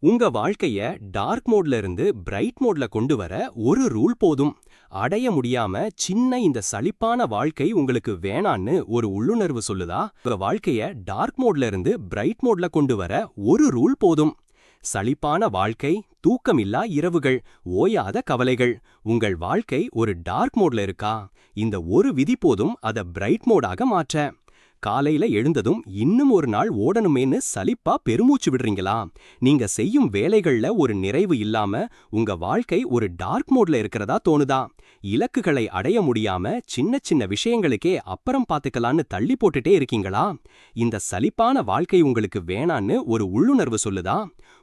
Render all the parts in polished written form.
உங்க வாழ்க்கைய டார்க் மோட்ல இருந்து பிரைட் மோட்ல கொண்டு வர ஒரு ரூல் போதும். அடைய முடியாம சின்ன இந்த சலிப்பான வாழ்க்கை உங்களுக்கு வேணான்னு ஒரு உள்ளுணர்வு சொல்லுதா? உங்க வாழ்க்கைய டார்க் மோட்ல இருந்து பிரைட் மோட்ல கொண்டு வர ஒரு ரூல் போதும். சலிப்பான வாழ்க்கை, தூக்கமில்லா இரவுகள், ஓயாத கவலைகள். உங்கள் வாழ்க்கை ஒரு டார்க் மோட்ல இருக்கா? இந்த ஒரு விதி போதும் அத பிரைட் மோடாக மாற்ற. காலையில எழுந்ததும் இன்னும் ஒரு நாள் ஓடணுமேன்னு சலிப்பா பெருமூச்சு விடுறீங்களா? நீங்க செய்யும் வேலைகள்ல ஒரு நிறைவு இல்லாம உங்க வாழ்க்கை ஒரு டார்க் மோட்ல இருக்கிறதா தோணுதா? இலக்குகளை அடைய முடியாம சின்ன சின்ன விஷயங்களுக்கே அப்புறம் பாத்துக்கலான்னு தள்ளி போட்டுட்டே இருக்கீங்களா? இந்த சலிப்பான வாழ்க்கை உங்களுக்கு வேணான்னு ஒரு உள்ளுணர்வு சொல்லுதா?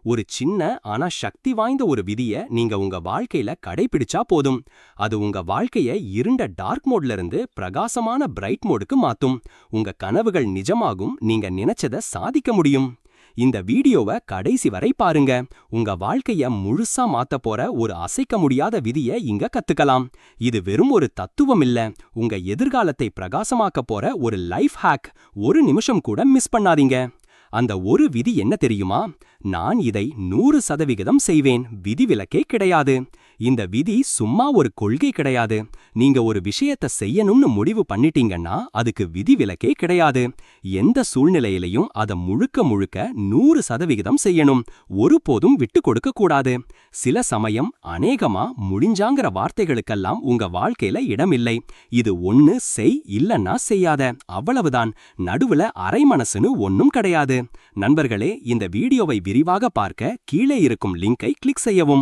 ஒரு சின்ன ஆனா சக்தி வாய்ந்த ஒரு விதிய நீங்க உங்க வாழ்க்கையில கடைபிடிச்சா போதும். அது உங்க வாழ்க்கைய இருண்ட டார்க் மோட்ல இருந்து பிரகாசமான பிரைட் மோடுக்கு மாத்தும். உங்க கனவுகள் நிஜமாகும், நீங்க நினைச்சத சாதிக்க முடியும். இந்த வீடியோவை கடைசி வரை பாருங்க. உங்க வாழ்க்கைய முழுசா மாத்த போற ஒரு அசைக்க முடியாத விதிய இங்க கத்துக்கலாம். இது வெறும் ஒரு தத்துவம் இல்ல, உங்க எதிர்காலத்தை பிரகாசமாக்க போற ஒரு லைஃப் ஹேக். ஒரு நிமிஷம் கூட மிஸ் பண்ணாதீங்க. அந்த ஒரு விதி என்ன தெரியுமா? நான் இதை 100% செய்வேன், விதிவிலக்கே கிடையாது. இந்த விதி சும்மா ஒரு கொள்கை கிடையாது. நீங்க ஒரு விஷயத்தை செய்யணும்னு முடிவு பண்ணிட்டீங்கன்னா அதுக்கு விதிவிலக்கே கிடையாது. எந்த சூழ்நிலையிலையும் அதை முழுக்க முழுக்க 100% செய்யணும். ஒருபோதும் விட்டு கொடுக்க கூடாது. சில சமயம் அநேகமா முடிஞ்சாங்கிற வார்த்தைகளுக்கெல்லாம் உங்க வாழ்க்கையில இடமில்லை. இது ஒண்ணு செய், இல்லன்னா செய்யாத, அவ்வளவுதான். நடுவுல அரை மனசுன்னு ஒன்னும் கிடையாது. நண்பர்களே, இந்த வீடியோவை விரிவாக பார்க்க கீழே இருக்கும் லிங்கை கிளிக் செய்யவும்.